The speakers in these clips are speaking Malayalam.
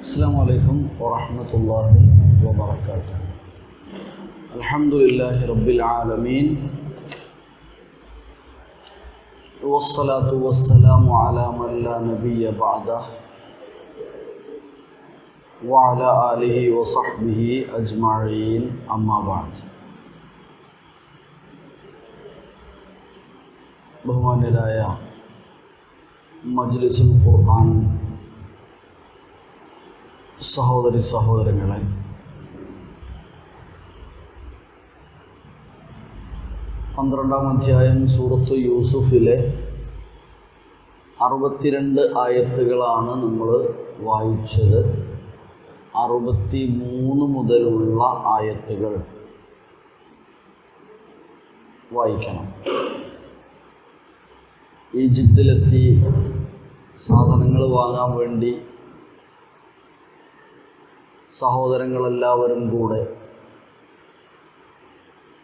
السلام عليكم ورحمة الله وبركاته. الحمد لله رب العالمين والصلاة والسلام على من لا نبي بعده وعلى آله وصحبه أجمعين أما بعد. ബഹുമാന്യരായ മജ്ലിസുൽ ഖുർആൻ സഹോദരി സഹോദരങ്ങളെ, പന്ത്രണ്ടാം അധ്യായം സൂറത്ത് യൂസുഫിലെ 62 ആയത്തുകളാണ് നമ്മൾ വായിച്ചത്. 63 മുതലുള്ള ആയത്തുകൾ വായിക്കണം. ഈജിപ്തിലെത്തി സാധനങ്ങൾ വാങ്ങാൻ വേണ്ടി സഹോദരങ്ങളെല്ലാവരും കൂടെ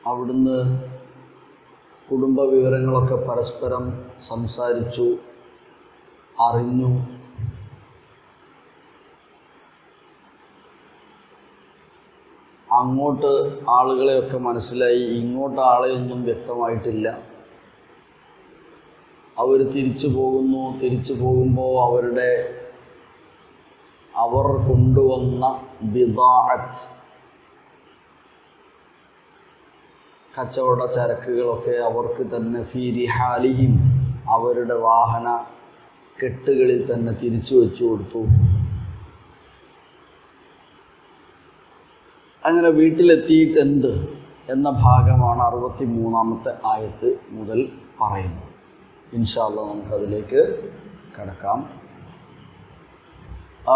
അവിടുന്ന് കുടുംബ വിവരങ്ങളൊക്കെ പരസ്പരം സംസാരിച്ചു, അറിഞ്ഞു. അങ്ങോട്ട് ആളുകളെയൊക്കെ മനസ്സിലായി, ഇങ്ങോട്ട് ആളെയൊന്നും വ്യക്തമായിട്ടില്ല. അവർ തിരിച്ചു പോകുന്നു. തിരിച്ചു പോകുമ്പോൾ അവർ കൊണ്ടുവന്ന ബിദാഅത്ത്, കച്ചവട ചരക്കുകളൊക്കെ അവർക്ക് തന്നെ ഫീ റിഹാലിഹിം, അവരുടെ വാഹന കെട്ടുകളിൽ തന്നെ തിരിച്ചു വെച്ചു കൊടുത്തു. അങ്ങനെ വീട്ടിലെത്തിയിട്ട് എന്ത് എന്ന ഭാഗമാണ് 63-ാമത്തെ ആയത്ത് മുതൽ പറയുന്നത്. ഇൻഷാ അല്ലാഹ് നമുക്കതിലേക്ക് കടക്കാം.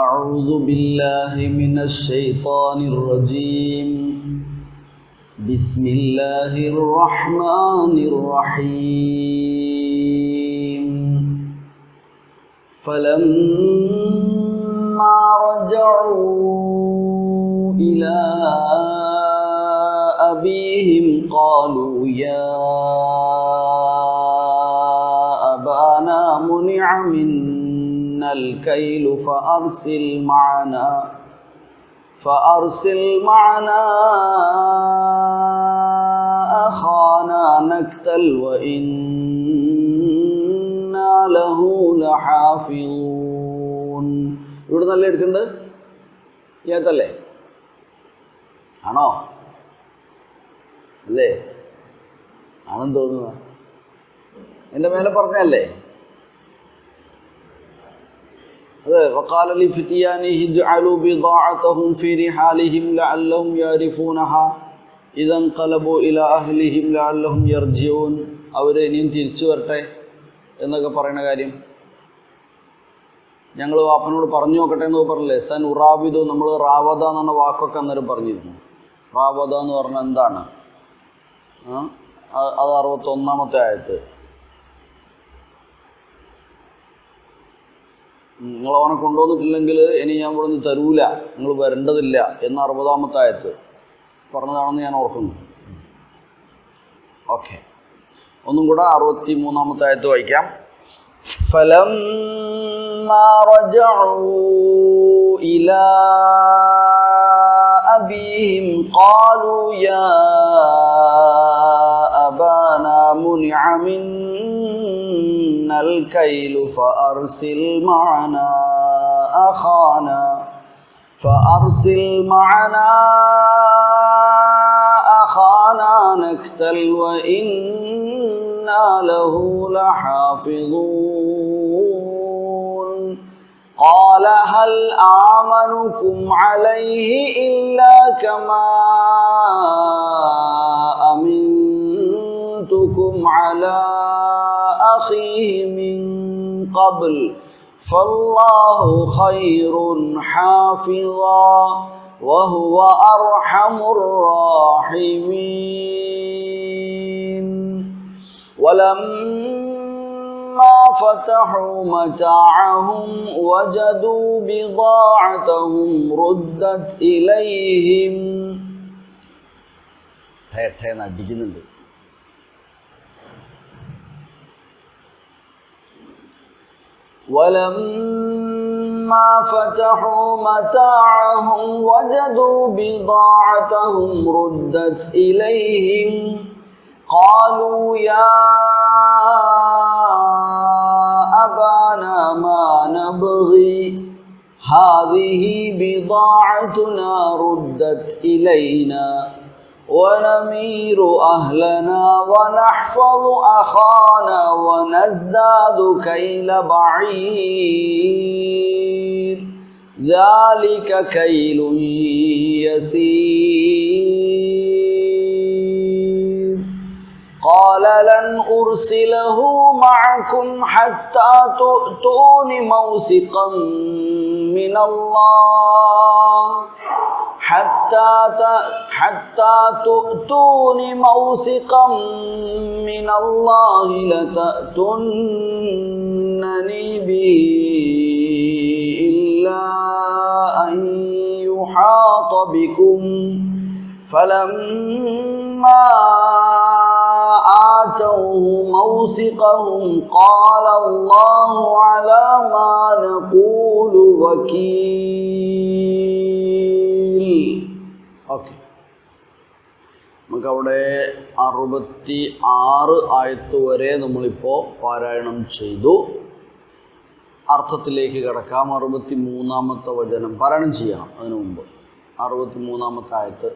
أعوذ بالله من الشيطان الرجيم. بسم الله الرحمن الرحيم. فلما رجعوا إلى أبيهم قالوا يا أبانا منع منا الكيل فأرسل معنا أخانا نكتل وإنا له لحافظون. ഇവിടെ നല്ല എടുക്കുന്നുണ്ട്. ഏതല്ലേ? ആണോ? അല്ലേ? ആണെന്ന് തോന്നുക. എൻ്റെ മേലെ പറഞ്ഞല്ലേ? അതെ. وقال لفتيانه اجعلوا بضاعتهم في رحالهم لعلهم يعرفونها إذا انقلبوا إلى أهلهم لعلهم يرجعون. അവർ ഇനിയും തിരിച്ചു വരട്ടെ എന്നൊക്കെ പറയുന്ന കാര്യം ഞങ്ങൾ വാപ്പനോട് പറഞ്ഞു നോക്കട്ടെ എന്ന് പറഞ്ഞില്ലേ. സൻ ഉറാബിദു, നമ്മൾ റാവദ എന്ന വാക്കൊക്കെ അന്നേരം പറഞ്ഞിരുന്നു. റാവദ എന്ന് പറഞ്ഞാൽ എന്താണ്? അത് 61-ാമത്തെ ആയത്ത്. നിങ്ങൾ അവനെ കൊണ്ടുവന്നിട്ടില്ലെങ്കിൽ ഇനി ഞാൻ ഇവിടെ നിന്ന് തരൂല, നിങ്ങൾ വരേണ്ടതില്ല എന്ന 60-ാമത്തെ ആയത്ത് പറഞ്ഞതാണെന്ന് ഞാൻ ഓർക്കുന്നു. ഓക്കെ, ഒന്നും കൂടെ 63-ാമത്തെ ആയത്ത് വായിക്കാം. فلما رجعوا إلى أبيهم قالوا يا أبانا منع منا الكيل فأرسل معنا أخانا نكتل وإنا له لحافظون. قال هل آمنكم عليه إلا كما أمنتكم على أخيه من قبل فالله خير حافظا وهو أرحم الراحمين. ولما فتحوا متاعهم وجدوا بضاعتهم ردت إليهم. അടിക്കുന്നുണ്ട്. ولما فلما فتحوا متاعهم وجدوا بضاعتهم ردت إليهم قالوا يا أبانا ما نبغي هذه بضاعتنا ردت إلينا ونمير أهلنا ونحفظ أخانا ونزداد كيل بعير ذلك كيل يسير قال لن أرسله معكم حتى تؤتون موثقا من الله حتى تؤتون موثقا من الله لتأتونني به إلا أن يحاط بكم فلما آتوه موثقهم قال الله على ما نقول وكيل. ഓക്കെ, നമുക്കവിടെ 66 ആയത്ത് വരെ നമ്മളിപ്പോൾ പാരായണം ചെയ്തു. അർത്ഥത്തിലേക്ക് കിടക്കാം. 63-ാമത്തെ വചനം പാരായണം ചെയ്യണം. അതിനു മുമ്പ് 63-ാമത്തെ ആയത്ത്.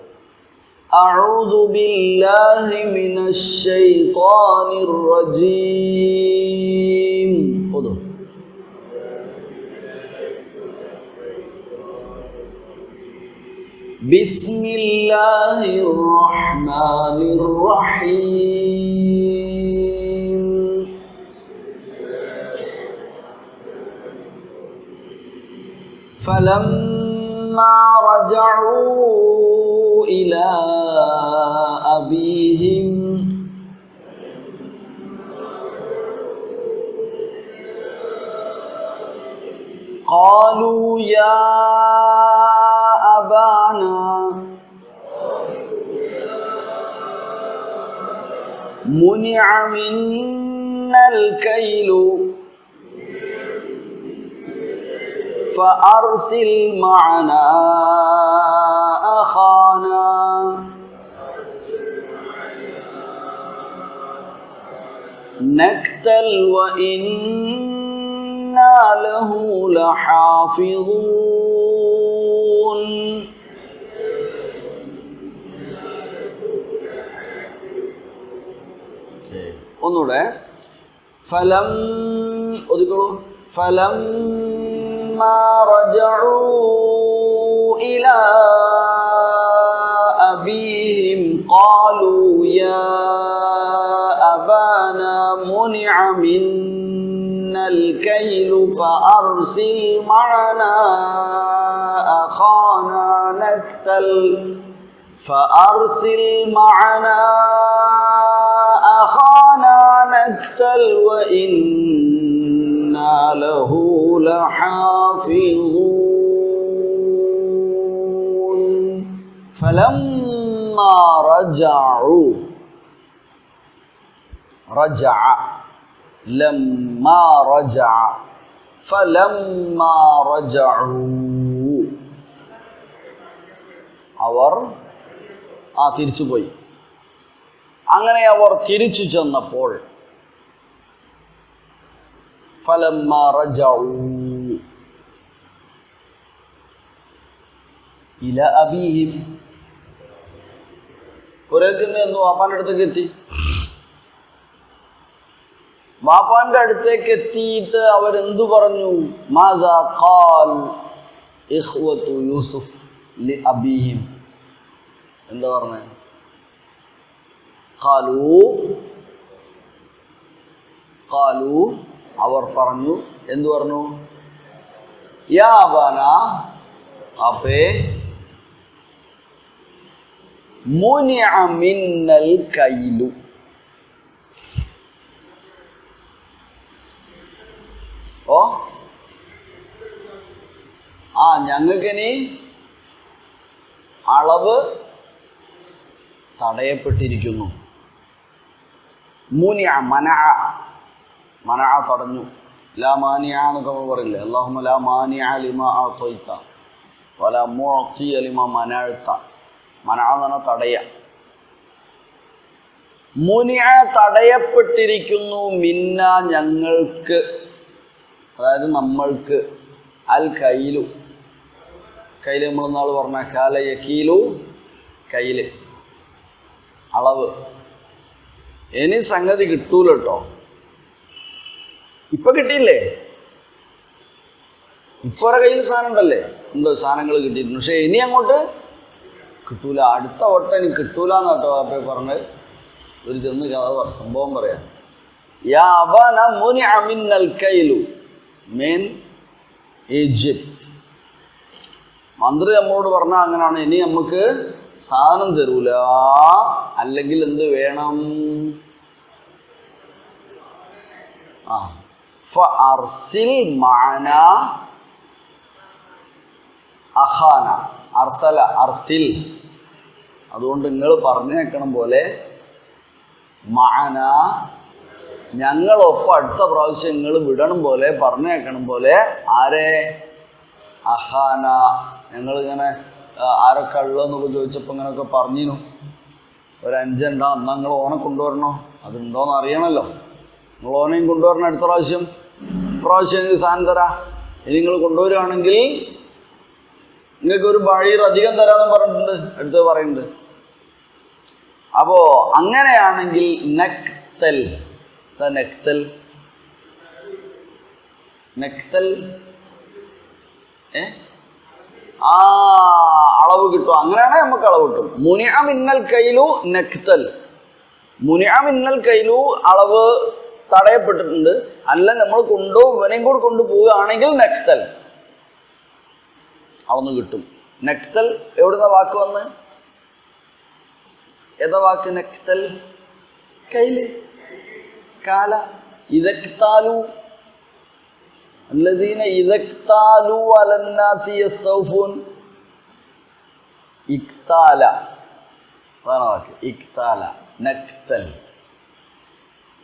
أعوذ بالله من الشيطان الرجيم. بسم الله الرحمن الرحيم. فلما رجعوا إلى أبيهم قالوا يا أبانا منع منا الكيل فأرسل معنا أخانا نكتل وإنا له لحافظون. ഒന്നുകൂടെ. فلما رجعوا إلى أبيهم قالوا يا أبانا منع منا الكيل فأرسل معنا أخانا نكتل وإنا له لحافظون. فلما رجعوا رجع لما رجع فلما رجعوا അവർ തിരിച്ചുപോയി. അങ്ങനെ അവർ തിരിച്ചു ചെന്നപ്പോൾ فلما رجعوا إلى أبيهم വാപ്പാൻ്റെ അടുത്തേക്ക് എത്തി. വാപ്പാൻ്റെ അടുത്തേക്ക് എത്തിയിട്ട് അവരെന്തു പറഞ്ഞു? മാദാ ഖാൽ ഇഖ്വതു യൂസുഫ് ലി അബീഹിം. എന്താ പറഞ്ഞേ? ഖാലു അവർ പറഞ്ഞു. എന്തു പറഞ്ഞു? യാ അബാന, അപ്പേ, മുനിഅ മിന്നൽ കൈലു, ഞങ്ങൾക്കിനി അളവ് തടയപ്പെട്ടിരിക്കുന്നു. മുനിഅ, മനഅ തടഞ്ഞു. ലാ മാനിഅ എന്നൊക്കെ നമ്മൾ പറയില്ലേ, അല്ലാഹുമ്മ ലാ മാനിഅ ലിമാ അഅ്തൈത വലാ മുഅ്തിയ ലിമാ മനഅ്ത. മനഅ എന്ന് പറഞ്ഞാൽ തടയ. മുനിഅ തടയപ്പെട്ടിരിക്കുന്നു, മിന്ന ഞങ്ങൾക്ക്, അതായത് നമ്മൾക്ക്, അൽ കൈലു കയ്യിൽ നമ്മൾ നാൾ പറഞ്ഞ കാല യക്കീലു കയ്യിൽ അളവ്. ഇനി സംഗതി കിട്ടൂല കേട്ടോ. ഇപ്പൊ കിട്ടിയില്ലേ, ഇപ്പൊ ഒരേ കയ്യിൽ സാധനം ഉണ്ടല്ലേ, ഉണ്ട്, സാധനങ്ങൾ കിട്ടിയിട്ടുണ്ട്. പക്ഷെ ഇനി അങ്ങോട്ട് കിട്ടൂല. അടുത്ത വട്ടം ഇനി കിട്ടൂല എന്നാട്ടോ അപ്പൊ പറഞ്ഞ് ഒരു ചെന്ന് കഥ സംഭവം പറയാം. യാ അബാന മുനിഅ മിന്നൽ കൈലു മിൻ ഈജിപ്ത്. മന്ത്രി നമ്മളോട് പറഞ്ഞാൽ അങ്ങനെയാണ്, ഇനി നമുക്ക് സാധനം തരൂല, അല്ലെങ്കിൽ എന്ത് വേണം? ഫഅർസിൽ മഅനാ അഖാന. അർസല, അർസിൽ. അതുകൊണ്ട് നിങ്ങൾ പറഞ്ഞേക്കണം പോലെ മഅനാ ഞങ്ങളൊപ്പം അടുത്ത പ്രാവശ്യം നിങ്ങൾ വിടണം പോലെ, പറഞ്ഞേക്കണം പോലെ. ആരെ? അഖാന. ഞങ്ങളിങ്ങനെ ആരൊക്കെ ഉള്ളതെന്നൊക്കെ ചോദിച്ചപ്പോൾ ഇങ്ങനെയൊക്കെ പറഞ്ഞിരുന്നു. ഒരു 5 ഉണ്ടോ, എന്നാൽ നിങ്ങൾ ഓനെ കൊണ്ടുവരണോ? അതുണ്ടോയെന്ന് അറിയണമല്ലോ. നിങ്ങൾ ഓനെയും കൊണ്ടുവരണം അടുത്ത പ്രാവശ്യം. പ്രാവശ്യം എനിക്ക് സാധനം തരാം. ഇനി നിങ്ങൾ കൊണ്ടുവരികയാണെങ്കിൽ നിങ്ങൾക്ക് ഒരു ബഴീർ അധികം തരാമെന്നും പറഞ്ഞിട്ടുണ്ട്, അടുത്ത് പറയുന്നുണ്ട്. അപ്പോൾ അങ്ങനെയാണെങ്കിൽ നക്തൽ, നക്തൽ നക്തൽ അളവ് കിട്ടും. അങ്ങനെയാണെങ്കിൽ നമുക്ക് അളവ് കിട്ടും. മുനിഅ മിന്നൽ കൈലു നക്തൽ. മുനിഅ മിന്നൽ കൈലു അളവ് തടയപ്പെട്ടിട്ടുണ്ട്. അല്ല നമ്മൾ ഇവനെയും കൂടെ കൊണ്ടുപോവുകയാണെങ്കിൽ നക്തൽ അളന്ന് കിട്ടും. നക്തൽ എവിടുന്ന വാക്ക് വന്ന്? ഏതാ വാക്ക്? നക്തൽ കൈല്, കാല. ഇദക്താലു അല്ലദീന ഇദക്താലു അലന്നാസി യസ്തൗഫൂൻ. ഇക്താല, അതാണ് വാക്ക്. ഇക്താല, നക്തൽ.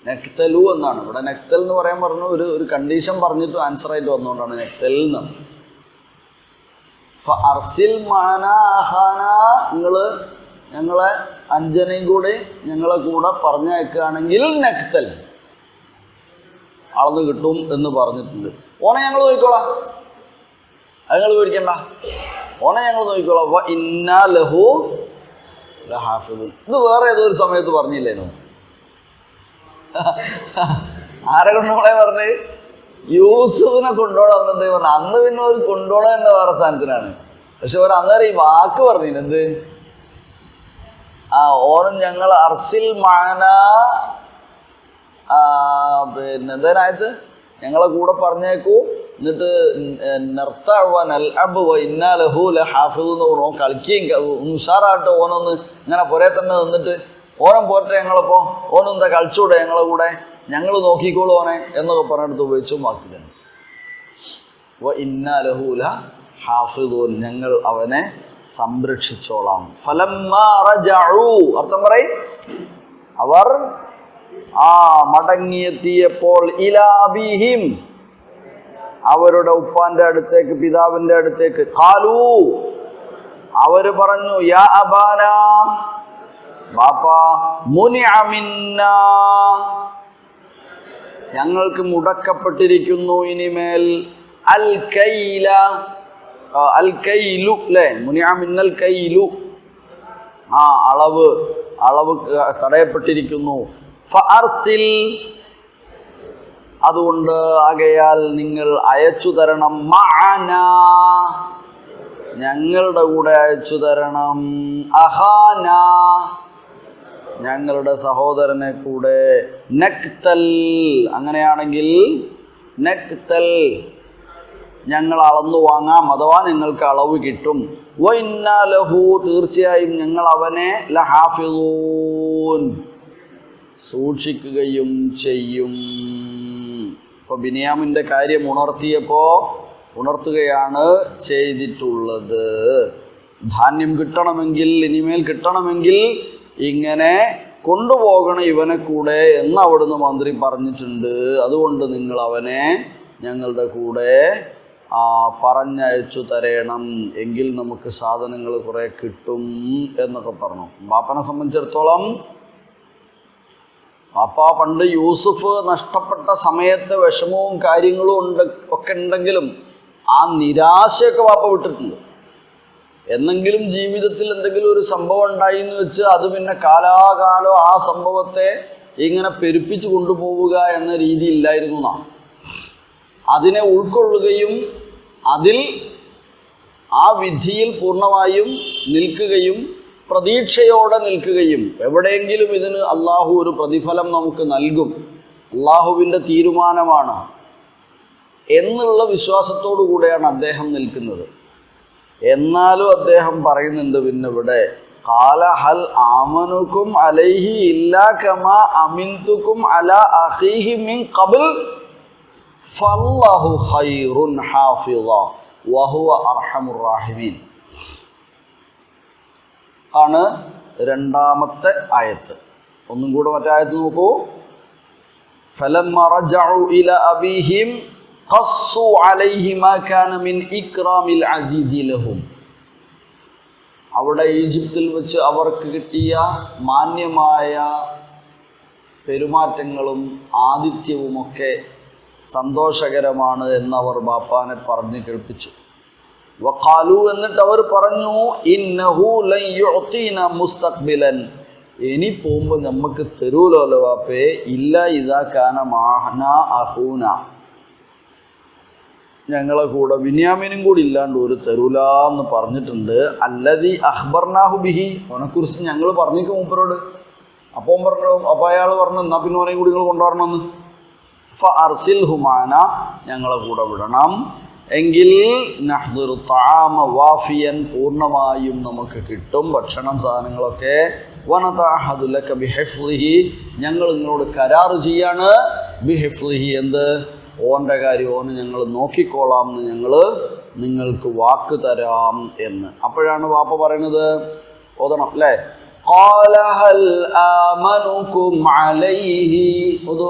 നക്തലു എന്നാണ് ഇവിടെ. നക്തൽ എന്ന് പറയാൻ പറഞ്ഞു ഒരു കണ്ടീഷൻ പറഞ്ഞിട്ട് ആൻസർ ആയിട്ട് വന്നുകൊണ്ടാണ് നക്തൽ എന്ന്. ഫഅർസിൽ മഅനാ അഖാന. നിങ്ങൾ ഞങ്ങളെ 5 കൂടി ഞങ്ങളെ കൂടെ പറഞ്ഞയക്കുകയാണെങ്കിൽ നക്തൽ അളന്ന് കിട്ടും എന്ന് പറഞ്ഞിട്ടുണ്ട്. ഓനെ ഞങ്ങൾ നോക്കിക്കോളാം, അത് നിങ്ങൾ പേടിക്കണ്ട. ഓനെ ഞങ്ങൾ നോക്കിക്കോളാം. വ ഇന്നാ ലഹു ലഹാഫിദുൻ. ഇത് വേറെ ഏതോ ഒരു സമയത്ത് പറഞ്ഞില്ലേനോ? ആരെ കൊണ്ടോളെ പറഞ്ഞ്? യൂസുഫിനെ കൊണ്ടോളാം എന്നെന്തേ പറഞ്ഞു. അന്ന് പിന്നെ ഒരു കൊണ്ടോള എന്ന വേറെ സ്ഥാനത്തിനാണ്. പക്ഷെ ഒരു അന്നേരം ഈ വാക്ക് പറഞ്ഞില്ല. എന്ത്? ഓനും ഞങ്ങൾ അർസിൽ മഅനാ, പിന്നെ എന്തേനായത് ഞങ്ങളെ കൂടെ പറഞ്ഞേക്കൂ, എന്നിട്ട് ഇന്നാ ലഹു ലഹാഫിദ്. ഓൻ കളിക്കുകയും ഉഷാറായിട്ട് ഓനൊന്ന് ഇങ്ങനെ പുറേ തന്നെ നിന്നിട്ട് ഓനം പോട്ടെ ഞങ്ങളിപ്പോൾ, ഓനെന്താ കളിച്ചൂടെ ഞങ്ങളെ കൂടെ, ഞങ്ങൾ നോക്കിക്കോളൂ ഓനെ എന്നൊക്കെ പറഞ്ഞെടുത്ത് ഉപയോഗിച്ചു വാക്കി തന്നെ. ഇന്നാ ലഹു ലഹാഫിദൂൻ, ഞങ്ങൾ അവനെ സംരക്ഷിച്ചോളാം. ഫലമ്മാ റജഉ, അർത്ഥം പറയും. അവർ മടങ്ങിയെത്തിയപ്പോൾ, ഇലാ അബീഹിം, അവരുടെ ഉപ്പാന്റെ അടുത്തേക്ക്, പിതാവിന്റെ അടുത്തേക്ക്. ഖാലൂ, അവര് പറഞ്ഞു, യാ അബാനാ, ബാപ്പാ, മുനിഅ മിന്നാ, ഞങ്ങൾക്ക് മുടക്കപ്പെട്ടിരിക്കുന്നു ഇനിമേൽ അൽ കൈല, അൽ കൈലു അല്ലേ, മുനിഅ മിന്നൽ കൈലു, അളവ് തടയപ്പെട്ടിരിക്കുന്നു. ഫഅർസിൽ, അതുകൊണ്ട് ആകയാൽ നിങ്ങൾ അയച്ചു തരണം. മഅനാ, ഞങ്ങളുടെ കൂടെ അയച്ചു തരണം. അഖാന, ഞങ്ങളുടെ സഹോദരനെ കൂടെ. നക്തൽ, അങ്ങനെയാണെങ്കിൽ നക്തൽ, ഞങ്ങൾ അളന്നു വാങ്ങാം, അഥവാ നിങ്ങൾക്ക് അളവ് കിട്ടും. വ ഇന്നാ ലഹു, തീർച്ചയായും ഞങ്ങൾ അവനെ ലഹാഫിളൂൻ, സൂക്ഷിക്കുകയും ചെയ്യും. ഇപ്പോൾ ബിനിയാമിൻ്റെ കാര്യം ഉണർത്തുകയാണ് ചെയ്തിട്ടുള്ളത്. ധാന്യം കിട്ടണമെങ്കിൽ, ഇനിമേൽ കിട്ടണമെങ്കിൽ ഇങ്ങനെ കൊണ്ടുപോകണം ഇവനെ കൂടെ എന്ന് അവിടുന്ന് മന്ത്രി പറഞ്ഞിട്ടുണ്ട്. അതുകൊണ്ട് നിങ്ങൾ അവനെ ഞങ്ങളുടെ കൂടെ പറഞ്ഞയച്ചു തരണം, എങ്കിൽ നമുക്ക് സാധനങ്ങൾ കുറേ കിട്ടും എന്നൊക്കെ പറഞ്ഞു. ബാപ്പനെ സംബന്ധിച്ചിടത്തോളം ബാപ്പ പണ്ട് യൂസുഫ് നഷ്ടപ്പെട്ട സമയത്ത് വിഷമവും കാര്യങ്ങളും ഒക്കെ ഉണ്ടെങ്കിലും ആ നിരാശയൊക്കെ ബാപ്പ വിട്ടിട്ടുണ്ട്. എന്നെങ്കിലും ജീവിതത്തിൽ എന്തെങ്കിലും ഒരു സംഭവം ഉണ്ടായി എന്ന് വെച്ച് അത് പിന്നെ കാലാകാലം ആ സംഭവത്തെ ഇങ്ങനെ പെരുപ്പിച്ച് കൊണ്ടുപോവുക എന്ന രീതി ഇല്ലായിരുന്നു എന്നാണ്. അതിനെ ഉൾക്കൊള്ളുകയും അതിൽ ആ വിധിയിൽ പൂർണ്ണമായും നിൽക്കുകയും പ്രതീക്ഷയോടെ നിൽക്കുകയും എവിടെയെങ്കിലും ഇതിന് അള്ളാഹു ഒരു പ്രതിഫലം നമുക്ക് നൽകും, അള്ളാഹുവിൻ്റെ തീരുമാനമാണ് എന്നുള്ള വിശ്വാസത്തോടു കൂടെയാണ് അദ്ദേഹം നിൽക്കുന്നത്. എന്നാലും അദ്ദേഹം പറയുന്നുണ്ട് പിന്നെ ഇവിടെ ഖാല ഹൽ ആമനുക്കും അലൈഹി ഇല്ലാ കമാ അമിൻതുക്കും അലാ അഖീഹി മിൻ ഖബൽ ഫല്ലാഹു ഖൈറുൻ ഹാഫിള വഹുവ അർഹമുർ റഹീമീൻ ആണ് രണ്ടാമത്തെ ആയത്ത്. ഒന്നും കൂടെ മറ്റേ ആയത്ത് നോക്കൂ. ഫലമ്മ റജഉ ഇലാ അബീഹിം ഖസ്സു അലൈഹി മാ കാന മിൻ ഇക്റാമിൽ അസീസി ലഹും. അവിടെ ഈജിപ്തിൽ വെച്ച് അവർക്ക് കിട്ടിയ മാന്യമായ പെരുമാറ്റങ്ങളും ആതിഥ്യവുമൊക്കെ സന്തോഷകരമാണ് എന്നവർ ബാപ്പാനെ പറഞ്ഞു കേൾപ്പിച്ചു. വഖാലു, എന്നിട്ട് അവർ പറഞ്ഞു, ഇന്നഹു ലൻ യുഅ്തീന മുസ്തഖ്ബിലൻ, ഇനി പോകുമ്പോൾ നമുക്ക് തരൂലോ ബാപ്പേ, ഇല്ല ഇദാ കാന മാഹന അഖൂന, ഞങ്ങളെ കൂടെ ബിന്യാമീനും കൂടി ഇല്ലാണ്ട് ഒരു തരൂലാന്ന് പറഞ്ഞിട്ടുണ്ട്. അല്ലദീ അഖ്ബർനാഹു ബിഹി, അവനെക്കുറിച്ച് ഞങ്ങൾ പറഞ്ഞിരിക്കും മൂപ്പരോട്. അപ്പോൾ അയാൾ പറഞ്ഞു എന്നാൽ പിന്നെ ഓനെയും കൂടി നിങ്ങൾ കൊണ്ടുവരണമെന്ന്. ഫഅർസിൽഹു മാന, ഞങ്ങളെ കൂടെ വിടണം, എങ്കിൽ നഹ്ദുറു തആമ വാഫിയൻ, പൂർണ്ണമായും നമുക്ക് കിട്ടും ഭക്ഷണം സാധനങ്ങളൊക്കെ. വനതഅഹദു ലക ബിഹിഫ്ളിഹി, ഞങ്ങൾ നിങ്ങളോട് കരാറ് ചെയ്യാണ്, ബിഹിഫ്ളിഹി, എന്ത്, ഓൻ്റെ കാര്യം ഓന് ഞങ്ങൾ നോക്കിക്കോളാം എന്ന് ഞങ്ങൾ നിങ്ങൾക്ക് വാക്ക് തരാം എന്ന്. അപ്പോഴാണ് വാപ്പ പറയുന്നത്, ഓതണം അല്ലേ, ഖാല ഹൽ ആമനുകും അലൈഹി, ഓതു,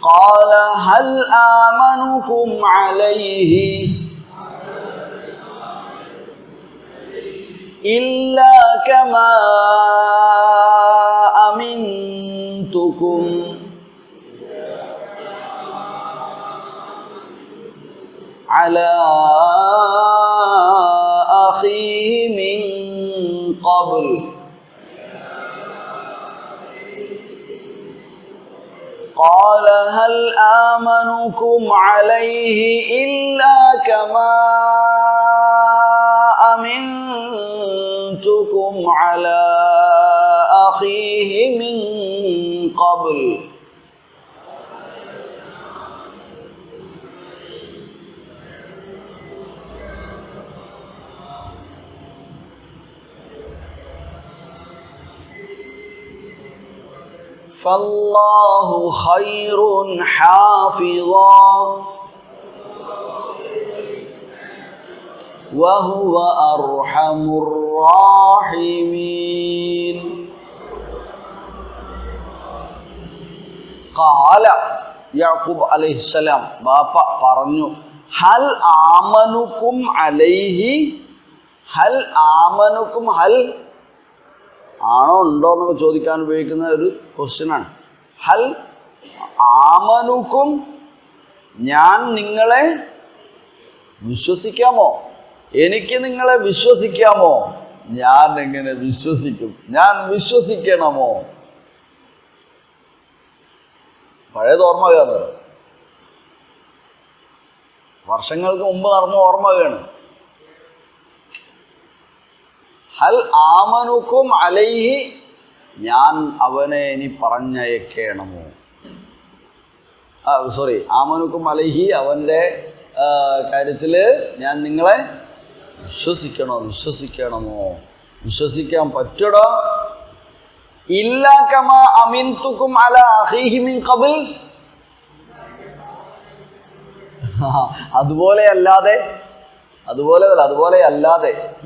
قال هل آمنكم عليه إلا كما أمنتكم على أخيه من قبل قال هل آمنكم عليه إلا كما أمنتكم على أخيه من قبل فالله خير حافظا وهو أرحم الراحمين. قال യാക്കൂബ് അലൈഹിസ്സലാം ബാപ്പ പറഞ്ഞു, ഹൽ ആമനുക്കും അലൈഹി, ഹൽ ആമനുക്കും, ഹൽ ആണോ ഉണ്ടോ എന്നൊക്കെ ചോദിക്കാൻ ഉപയോഗിക്കുന്ന ഒരു ക്വസ്റ്റ്യനാണ്. ഹൽ ആമനുക്കും, ഞാൻ നിങ്ങളെ വിശ്വസിക്കാമോ, എനിക്ക് നിങ്ങളെ വിശ്വസിക്കാമോ? ഞാൻ എങ്ങനെ വിശ്വസിക്കും, ഞാൻ വിശ്വസിക്കണമോ? പഴയത് ഓർമ്മയാണ്, വർഷങ്ങൾക്ക് മുമ്പ് നടന്ന ഓർമ്മയാണ്. ഹൽ ആമനുക്കും അലൈഹി, ഞാൻ അവനെ ഇനി പറഞ്ഞയക്കണമോ, ആമനുക്കും അലൈഹി, അവൻ്റെ കാര്യത്തിൽ ഞാൻ നിങ്ങളെ വിശ്വസിക്കണമോ, വിശ്വസിക്കാൻ പറ്റടോ? ഇല്ലാ കമാ അമിൻതുക്കും അലാ അഖീഹി മിൻ ഖബൽ, അതുപോലെ അല്ലാതെ,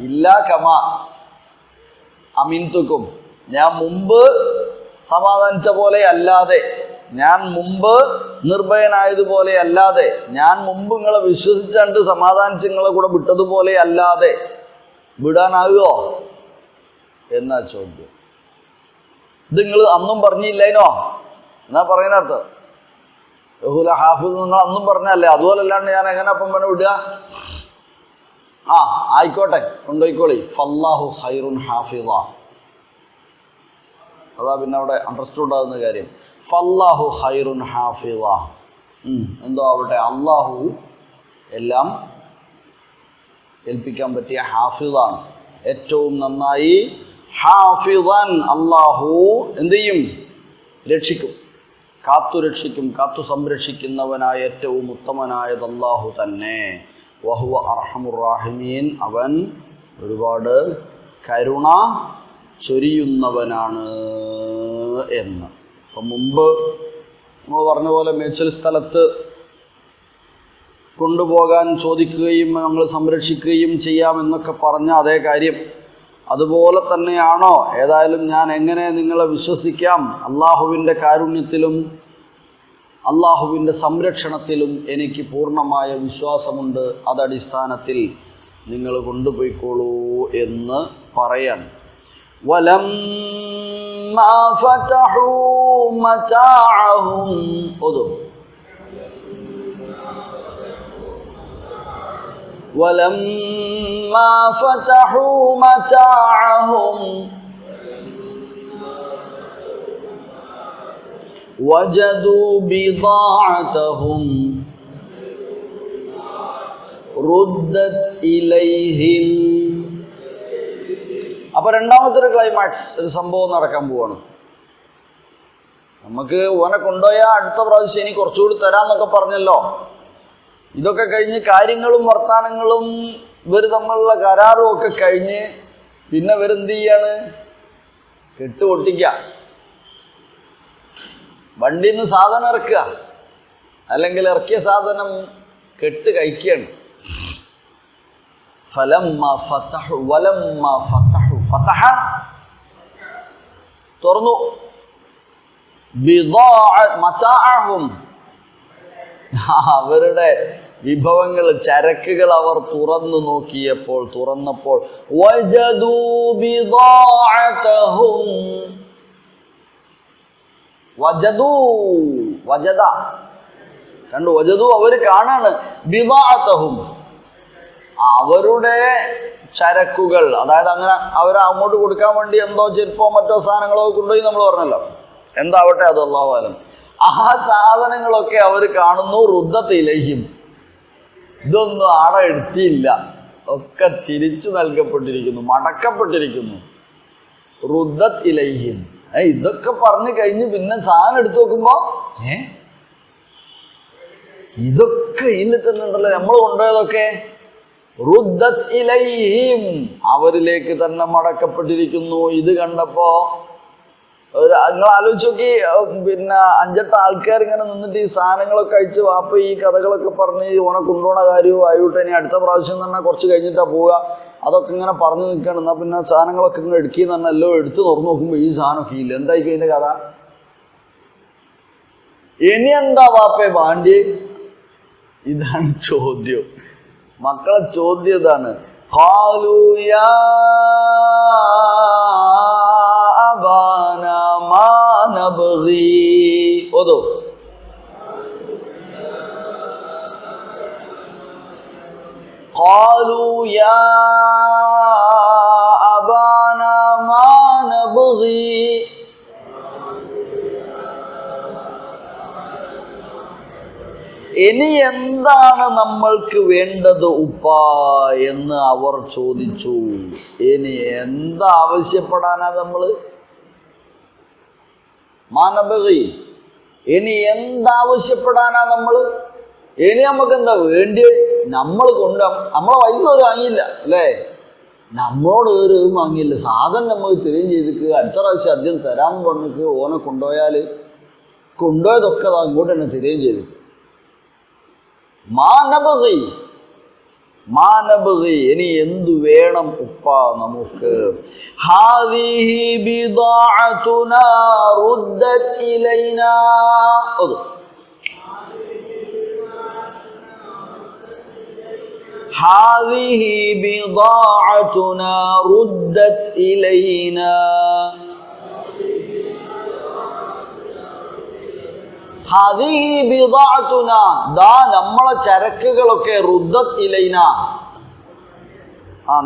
ഇല്ലാ കമാ അമിൻതുക്കും, ഞാൻ മുമ്പ് സമാധാനിച്ച പോലെ അല്ലാതെ, ഞാൻ മുമ്പ് നിർഭയനായതുപോലെ അല്ലാതെ, ഞാൻ മുമ്പ് നിങ്ങളെ വിശ്വസിച്ചാണ്ട് സമാധാനിച്ച് നിങ്ങളെ കൂടെ വിട്ടതുപോലെ അല്ലാതെ വിടാനാകുമോ എന്നാ ചോദ്യം. ഇത് നിങ്ങൾ അന്നും പറഞ്ഞില്ലേനോ എന്നാ പറയുന്ന അർത്ഥം. യഹൂല ഹാഫിദ് നിങ്ങൾ അന്നും പറഞ്ഞല്ലേ, അതുപോലെ അല്ലാണ്ട് ഞാൻ എങ്ങനെ അപ്പം പറഞ്ഞ വിടുക? ആയിക്കോട്ടെ, കൊണ്ടുപോയിക്കോളി. ഫല്ലാഹു ഖൈറുൻ ഹാഫിദ. അതാ പിന്നെ അവിടെ അണ്ടർസ്റ്റുഡ് ആകുന്ന കാര്യം. ഫല്ലാഹു ഖൈറുൻ ഹാഫിദ. എന്തോ ആവട്ടെ, അള്ളാഹു എല്ലാം ഏൽപ്പിക്കാൻ പറ്റിയ ഹാഫിദാണ്, ഏറ്റവും നന്നായി ഹാഫിദൻ. അള്ളാഹു എന്ത് ചെയ്യും? രക്ഷിക്കും, കാത്തു രക്ഷിക്കും, കാത്തു സംരക്ഷിക്കുന്നവനായ ഏറ്റവും ഉത്തമനായത് അള്ളാഹു തന്നെ. വഹുവ അർഹമുർ റാഹിമീൻ, അവൻ ഒരുപാട് കരുണ ചൊരിയുന്നവനാണ് എന്ന്. അപ്പം മുമ്പ് നമ്മൾ പറഞ്ഞ പോലെ മേച്ചൽ സ്ഥലത്ത് കൊണ്ടുപോകാൻ ചോദിക്കുകയും ഞങ്ങൾ സംരക്ഷിക്കുകയും ചെയ്യാമെന്നൊക്കെ പറഞ്ഞ അതേ കാര്യം അതുപോലെ തന്നെയാണോ? ഏതായാലും ഞാൻ എങ്ങനെ നിങ്ങളെ വിശ്വസിക്കാം? അള്ളാഹുവിൻ്റെ കാരുണ്യത്തിലും അള്ളാഹുവിൻ്റെ സംരക്ഷണത്തിലും എനിക്ക് പൂർണ്ണമായ വിശ്വാസമുണ്ട്. അതടിസ്ഥാനത്തിൽ നിങ്ങൾ കൊണ്ടുപോയിക്കോളൂ എന്ന് പറയാൻ. വലമ്മാ ഫതഹൂ മതാഅഹും وَلَمَّا فَتَحُوا مَتَاعَهُمْ وَجَدُوا بِضَاعَتَهُمْ رُدَّتْ إِلَيْهِمْ. അപ്പോൾ രണ്ടാമത്തെ ഒരു ക്ലൈമാക്സ്, ഒരു സംഭവം നടക്കാൻ പോവാണ്. നമുക്ക് ഓനെ കൊണ്ടുപോയാൽ അടുത്ത പ്രാവശ്യം ഇനി കുറച്ചുകൂടി തരാമെന്നൊക്കെ പറഞ്ഞല്ലോ. ഇതൊക്കെ കഴിഞ്ഞ് കാര്യങ്ങളും വർത്താനങ്ങളും ഇവർ തമ്മിലുള്ള കരാറും ഒക്കെ കഴിഞ്ഞ് പിന്നെ ഇവരെന്ത് ചെയ്യാണ്? കെട്ട് പൊട്ടിക്കുക, വണ്ടിയിൽ നിന്ന് സാധനം ഇറക്കുക, അല്ലെങ്കിൽ ഇറക്കിയ സാധനം കെട്ട് കഴിക്കുകയാണ്. തുറന്നു, അവരുടെ വിഭവങ്ങൾ, ചരക്കുകൾ അവർ തുറന്നപ്പോൾ വജദൂ ബിദാഅതഹും, വജദ കണ്ടു, വജദൂ അവർ കാണാണ്, ബിദാഅതഹും അവരുടെ ചരക്കുകൾ, അതായത് അങ്ങനെ അവർ അങ്ങോട്ട് കൊടുക്കാൻ വേണ്ടി എന്തോ ചെരുപ്പോ മറ്റോ സാധനങ്ങളോ കൊണ്ടുപോയി നമ്മൾ പറഞ്ഞല്ലോ, എന്താവട്ടെ അത് അല്ലാഹു അലം. ആ സാധനങ്ങളൊക്കെ അവർ കാണുന്നു. റുദ്ദത്ത് ഇലൈഹിം, ഇതൊന്നും ആടെ എടുത്തില്ല, ഒക്കെ തിരിച്ചു നൽകപ്പെട്ടിരിക്കുന്നു, മടക്കപ്പെട്ടിരിക്കുന്നു. റുദ്ദത്ത് ഇലൈഹിം. ഇതൊക്കെ പറഞ്ഞു കഴിഞ്ഞ് പിന്നെ സാധനം എടുത്തു നോക്കുമ്പോ ഇതൊക്കെ ഇതിൽ തന്നെ ഉണ്ടല്ലോ, നമ്മൾ കൊണ്ടുപോയതൊക്കെ. റുദ്ദത്ത് ഇലൈഹിം, അവരിലേക്ക് തന്നെ മടക്കപ്പെട്ടിരിക്കുന്നു. ഇത് കണ്ടപ്പോ നിങ്ങൾ ആലോചിച്ച് നോക്കി, പിന്നെ 5-8 ആൾക്കാർ ഇങ്ങനെ നിന്നിട്ട് ഈ സാധനങ്ങളൊക്കെ അയച്ച് വാപ്പ ഈ കഥകളൊക്കെ പറഞ്ഞ് ഓനെ കൊണ്ടുപോണ കാര്യവും ആയിട്ട് ഇനി അടുത്ത പ്രാവശ്യം തന്നെ കുറച്ച് കഴിഞ്ഞിട്ടാണ് പോവുക, അതൊക്കെ ഇങ്ങനെ പറഞ്ഞു നിൽക്കണം. എന്നാൽ പിന്നെ സാധനങ്ങളൊക്കെ ഇങ്ങനെ എടുക്കുകയെന്ന് പറഞ്ഞല്ലോ, എടുത്ത് തുറന്നു നോക്കുമ്പോൾ ഈ സാധനമൊക്കെ ഇല്ല. എന്തായി കഴിഞ്ഞ കഥ? ഇനി എന്താ വാപ്പേ വാണ്ടി? ഇതാണ് ചോദ്യം. മക്കളെ ചോദ്യം ഇതാണ്. ഖാലൂ യാ അബാനാ മാ നബ്ഗി. ഓതോ. ഖാലൂ യാ അബാനാ മാ നബ്ഗി. ഇനി എന്താണ് നമ്മൾക്ക് വേണ്ടത് ഉപ്പാ എന്ന് അവർ ചോദിച്ചു. ഇനി എന്താ ആവശ്യപ്പെടാനാ നമ്മള്? മാനബി, ഇനി എന്താവശ്യപ്പെടാനാ നമ്മള്? ഇനി നമുക്ക് എന്താ വേണ്ടി? നമ്മൾ നമ്മളെ പൈസ ഒരു വാങ്ങിയില്ല അല്ലേ, നമ്മളോട് ഒരു വാങ്ങിയില്ല, സാധനം നമുക്ക് തരുകയും ചെയ്തിട്ട് അടുത്ത പ്രാവശ്യം ആദ്യം തരാമെന്ന് പറഞ്ഞിട്ട് ഓനെ കൊണ്ടുപോയതൊക്കെ അത് അങ്ങോട്ട് തന്നെ തരുകയും ചെയ്തിട്ട്. മാനബി, മാനബഗി, ഇനി എന്തു വേണം ഉപ്പ നമുക്ക്? ഹാദിഹി ബിദാഅതുനാ റുദ്ദത് ഇലൈനാ. ഹാദിഹി ബിദാഅതുനാ റുദ്ദത് ഇലൈനാ. ഹാദിഹി ബിദാഅതുനാ, ദാ നമ്മളെ ചരക്കുകളൊക്കെ റുദ്ദത് ഇലൈന.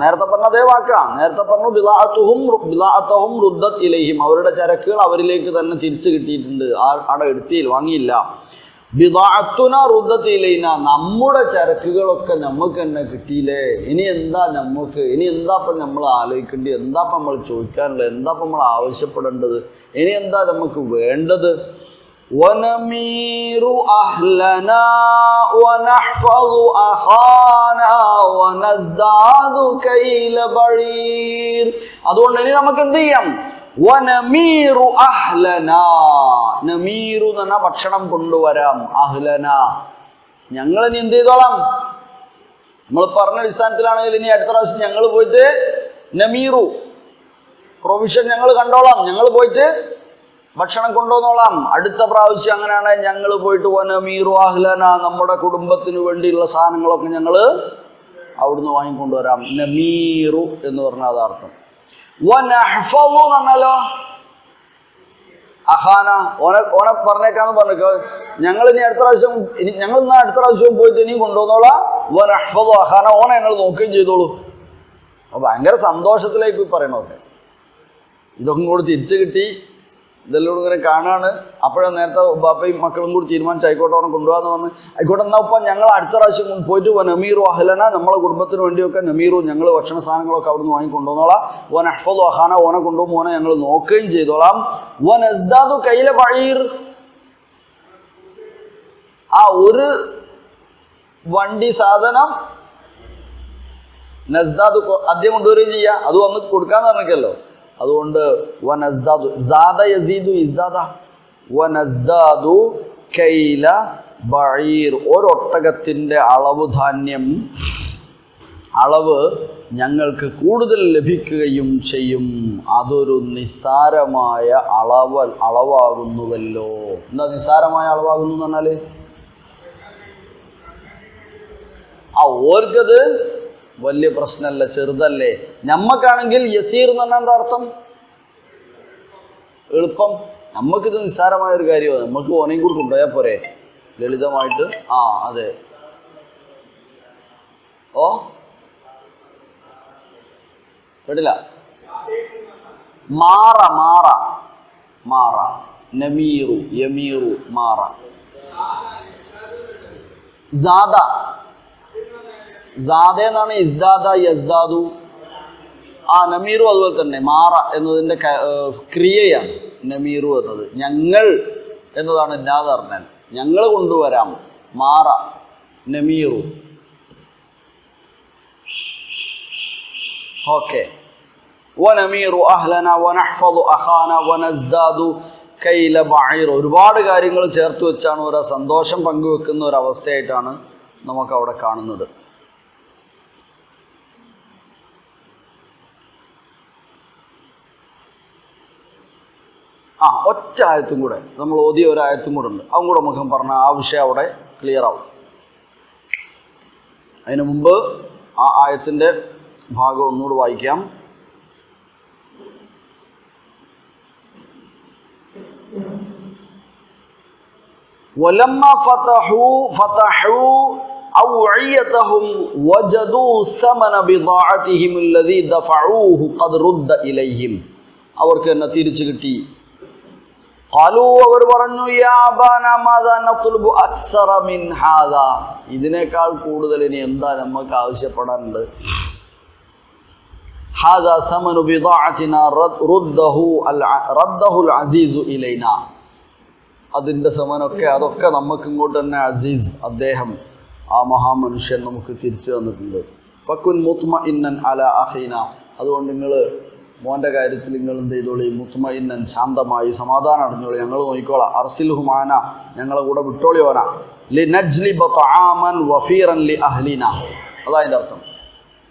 നേരത്തെ പറഞ്ഞ അതേ വാക്കാ. നേരത്തെ പറഞ്ഞു ബിദാഅത്തുഹും റുദ്ദത് ഇലൈഹിം, അവരുടെ ചരക്കുകൾ അവരിലേക്ക് തന്നെ തിരിച്ചു കിട്ടിയിട്ടുണ്ട്, അവിടെ എടുത്തില്ല, വാങ്ങിയില്ല. ബിദാഅത്തുനാ റുദ്ദത് ഇലൈന, നമ്മുടെ ചരക്കുകളൊക്കെ നമുക്ക് തന്നെ കിട്ടിയില്ലേ. ഇനി എന്താ നമുക്ക്, ഇനി എന്താപ്പം നമ്മൾ ആലോചിക്കേണ്ടത്, എന്താപ്പം നമ്മൾ ചോദിക്കാനുള്ളത്, എന്താപ്പം നമ്മൾ ആവശ്യപ്പെടേണ്ടത്, ഇനി എന്താ നമുക്ക് വേണ്ടത്? ونمير أهلنا ونحفظ أخانا ونزداد كيل بعير. അതുകൊണ്ട് ഇനി നമുക്ക് എന്ത് ചെയ്യാം? വനമീറു അഹ്ലന, നമീറു എന്ന് പറഞ്ഞാൽ ഭക്ഷണം കൊണ്ടുവരാം. അഹ്ലന, ഞങ്ങൾ ഇനി എന്ത് ചെയ്തോളാം? നമ്മൾ പറഞ്ഞ അടിസ്ഥാനത്തിലാണെങ്കിൽ ഇനി അടുത്ത പ്രാവശ്യം ഞങ്ങൾ പോയിട്ട് നമീറു പ്രൊവിഷൻ ഞങ്ങൾ കണ്ടോളാം, ഞങ്ങൾ പോയിട്ട് ഭക്ഷണം കൊണ്ടുവന്നോളാം. അടുത്ത പ്രാവശ്യം അങ്ങനെയാണ് ഞങ്ങൾ പോയിട്ട് വനമീറു അഹ്ലന, നമ്മുടെ കുടുംബത്തിന് വേണ്ടിയുള്ള സാധനങ്ങളൊക്കെ ഞങ്ങൾ അവിടുന്ന് വാങ്ങിക്കൊണ്ടുവരാം. നമീറു എന്ന് പറഞ്ഞാൽ അതാർത്ഥം. വനഹ്ഫളു എന്ന് പറഞ്ഞാലോ അഹാന, ഓനെ പറഞ്ഞേക്കാന്ന് പറഞ്ഞേക്കോ, ഞങ്ങൾ ഇനി അടുത്ത പ്രാവശ്യം ഞങ്ങൾ ഇന്ന് അടുത്ത പ്രാവശ്യം പോയിട്ട് ഇനിയും കൊണ്ടുവന്നോളാം. വനഹ്ഫളു അഹാന, ഓനെ ഞങ്ങൾ നോക്കുകയും ചെയ്തോളൂ. അപ്പോൾ ഭയങ്കര സന്തോഷത്തിലേക്ക് പറയണമൊക്കെ. ഇതൊക്കെ കൂടി തിരിച്ചു കിട്ടി, ഇതെല്ലാം ഇങ്ങനെ കാണാണ്. അപ്പോഴാണ് നേരത്തെ ബാപ്പയും മക്കളും കൂടി തീരുമാനിച്ച് ആയിക്കോട്ടെ അവനെ കൊണ്ടുപോകാന്ന് പറഞ്ഞ്, ആയിക്കോട്ടെ എന്നാൽ ഇപ്പം ഞങ്ങൾ അടുത്ത പ്രാവശ്യം പോയിട്ട് നമീറു അഹ്ലന, നമ്മളെ കുടുംബത്തിന് വേണ്ടിയൊക്കെ നമീറു ഞങ്ങൾ ഭക്ഷണ സാധനങ്ങളൊക്കെ അവിടുന്ന് വാങ്ങിക്കൊണ്ടുവന്നോളാം. വൻ അഹ്ഫദു അഹാന, ഓനെ കൊണ്ടുപോകും, ഓനെ ഞങ്ങൾ നോക്കുകയും ചെയ്തോളാം. വൻ അസ്ദാദു കൈല ബഈർ, ആ ഒരു വണ്ടി സാധനം നസ്ദാദു ആദ്യം കൊണ്ടുവരികയും ചെയ്യുക, അത് വന്ന് കൊടുക്കാന്ന് പറഞ്ഞല്ലോ. അതുകൊണ്ട് വനസ്ദാദു, സാദ യസീദു ഇസ്ദാദ, വനസ്ദാദു കൈല ബഈർ, ഒരൊട്ടകത്തിൻ്റെ അളവ് ധാന്യം അളവ് ഞങ്ങൾക്ക് കൂടുതൽ ലഭിക്കുകയും ചെയ്യും. അതൊരു നിസ്സാരമായ അളവാകുന്നുവല്ലോ. എന്താ നിസ്സാരമായ അളവാകുന്നു എന്ന് പറഞ്ഞാൽ? ഓർക്കത് വലിയ പ്രശ്നമല്ല, ചെറുതല്ലേ. നമ്മക്കാണെങ്കിൽ യസീർ എന്ന് പറഞ്ഞാൽ എന്താ അർത്ഥം? എളുപ്പം. നമുക്കിത് നിസ്സാരമായൊരു കാര്യമാണ്, നമുക്ക് ഓനെയും കൂടി കൊണ്ടുപോയാൽ പോരെ ലളിതമായിട്ട്. അതെ. കേട്ടില്ല? മാറ മാറ മാറ, നമീറു യമീറു മാറ. സാദ, സാദ എന്നാണ് ഇസ്ദാദ യസ്ദാദു. നമീറു അതുപോലെ തന്നെ. മാറ എന്നതിൻ്റെ ക്രിയയാണ് നമീറു എന്നത്. ഞങ്ങൾ എന്നതാണ് ഇല്ലാതെ പറഞ്ഞാൽ ഞങ്ങൾ കൊണ്ടുവരാം. മാറ നമീറു. ഓക്കെ. വനമീറു അഹ്ലന വനഹ്ഫദു അഖാന വനസ്ദാദു കൈല ബഈർ. ഒരുപാട് കാര്യങ്ങൾ ചേർത്ത് വെച്ചാണ് ഒരു സന്തോഷം പങ്കുവെക്കുന്ന ഒരവസ്ഥയായിട്ടാണ് നമുക്കവിടെ കാണുന്നത്. ഒറ്റ ആയത്തും കൂടെ നമ്മൾ ഓതിയ ഒരായത്തും കൂടെ ഉണ്ട്, അതും കൂടെ നമുക്ക് പറഞ്ഞാൽ ആ വിഷയം അവിടെ ക്ലിയർ ആവും. അതിനു മുമ്പ് ആ ആയത്തിൻ്റെ ഭാഗം ഒന്നുകൂടെ വായിക്കാം. വലമ്മ ഫതഹു أوعيتهم وجدوا ثمن بضاعتهم الذي دفعوه قد رد إليهم. അവർക്ക് തന്നെ തിരിച്ചു കിട്ടി. ഖാലൂ, അവർ പറഞ്ഞു, യാ അബാനാ മാദാ നത്ലുബു അക്സറ മിൻ ഹാദാ, ഇതിനേക്കാൾ കൂടുതൽ ഇനി എന്താ നമുക്ക് ആവശ്യപ്പെടാനുണ്ട്. ഹാദാ സമനു ബിദാഅതിനാ റദ്ദഹുൽ അസീസു ഇലൈനാ, അതിൻ്റെ സമനൊക്കെ അതൊക്കെ നമുക്ക് ഇങ്ങോട്ട് തന്നെ അസീസ്, അദ്ദേഹം ആ മഹാമനുഷ്യൻ നമുക്ക് തിരിച്ചു തന്നിട്ടുണ്ട്. ഫക്കുൻ മുത്മഇന്നൻ അലാ അഖീന, അതുകൊണ്ട് നിങ്ങൾ മോൻ്റെ കാര്യത്തിൽ നിങ്ങൾ എന്ത് ചെയ്തോളി, മുത്മഇന്നൻ ശാന്തമായി സമാധാനം അടഞ്ഞോളി, ഞങ്ങൾ നോക്കിക്കോളാം. അർസിൽഹു മാന, ഞങ്ങളെ കൂടെ വിട്ടോളിയോന. ലി നജ്ലിബ തആമൻ വഫീറൻ ലി അഹ്ലിന, അതതിൻ്റെ അർത്ഥം.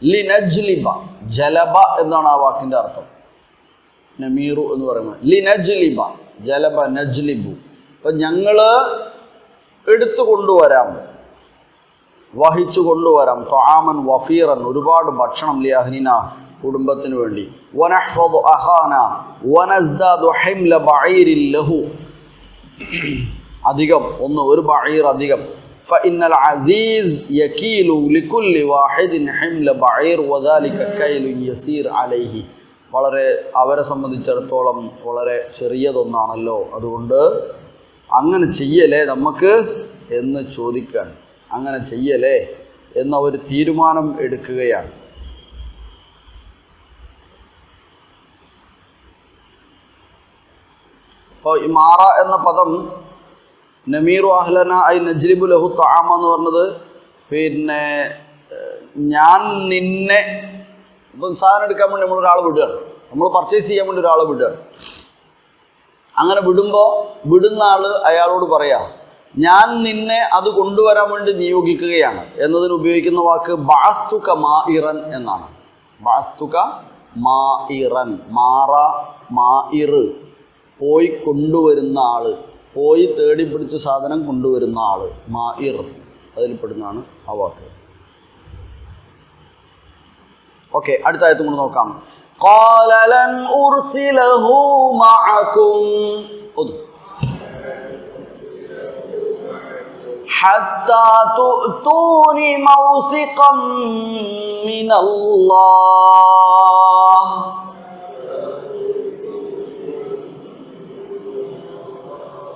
ലിനജ്ലിബ, ജലബ എന്നാണ് ആ വാക്കിൻ്റെ അർത്ഥം. നമീറു എന്ന് പറയുന്നത് ലിനജ്ലിബ, ജലബ നജ്ലിബു. അപ്പം ഞങ്ങൾ എടുത്തു കൊണ്ടുവരാം, വഹിച്ചു കൊണ്ടുവരാം. ത്വആമൻ വഫീറൻ, ഒരുപാട് ഭക്ഷണം, ലിഅഹ്ലിന, കുടുംബത്തിന് വേണ്ടി. വനഹ്ഫദു അഖാന വനസ്ദാദു ഹിംല ബഈരിൻ ലഹു, അധികം, ഒരു ബഈർ അധികം. ഫഇന്നൽ അസീസ് യകീലു ലികുല്ലി വാഹിദിൻ ഹിംല ബഈർ വദാലിക കൈലുൻ യസീർ അലൈഹി. വളരെ, അവരെ സംബന്ധിച്ചിടത്തോളം വളരെ ചെറിയതൊന്നാണല്ലോ, അതുകൊണ്ട് അങ്ങനെ ചെയ്യലേ നമുക്ക് എന്ന് ചോദിക്കാൻ, അങ്ങനെ ചെയ്യലേ എന്നവർ തീരുമാനം എടുക്കുകയാണ്. അപ്പോൾ ഈ മാറ എന്ന പദം നമീറു അഹ്ലന ഐ നജ്ലിബു ലഹു തആമ എന്ന് പറഞ്ഞത്, പിന്നെ ഞാൻ നിന്നെ, ഇപ്പം സാധനം എടുക്കാൻ വേണ്ടി നമ്മളൊരാൾ വിടുകയാണ്, നമ്മൾ പർച്ചേസ് ചെയ്യാൻ വേണ്ടി ഒരാൾ വിടുകയാണ്. അങ്ങനെ വിടുമ്പോൾ വിടുന്ന ആൾ അയാളോട് പറയാം, ഞാൻ നിന്നെ അത് കൊണ്ടുവരാൻ വേണ്ടി നിയോഗിക്കുകയാണ് എന്നതിന് ഉപയോഗിക്കുന്ന വാക്ക് ബഅസ്തുക മാഇറൻ എന്നാണ്. ബഅസ്തുക മാഇറൻ, മാറ മാഇർ, പോയി കൊണ്ടുവരുന്ന ആൾ, പോയി തേടി പിടിച്ച് സാധനം കൊണ്ടുവരുന്ന ആൾ, മാഇർ, അതിൽപ്പെടുന്നതാണ് ആ വാക്ക്. ഓക്കെ, അടുത്ത ആയത്തും കൂടെ നോക്കാം. ഖാല ലൻ ഉർസിലഹു മഅകും ഹത്താ തുഅ്തൂനി മൗസിഖൻ മിനല്ലാഹ്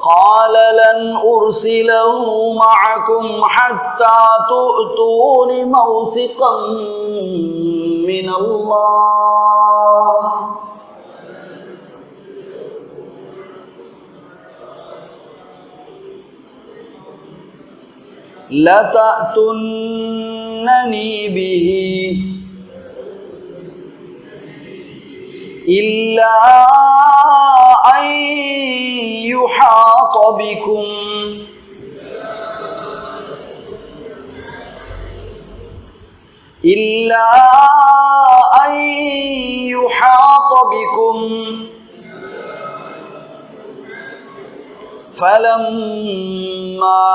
قال لن أرسله معكم حتى تؤتون موثقا من الله لتأتونني به إلا أن يحاط بكم إلا أن يحاط بكم فلما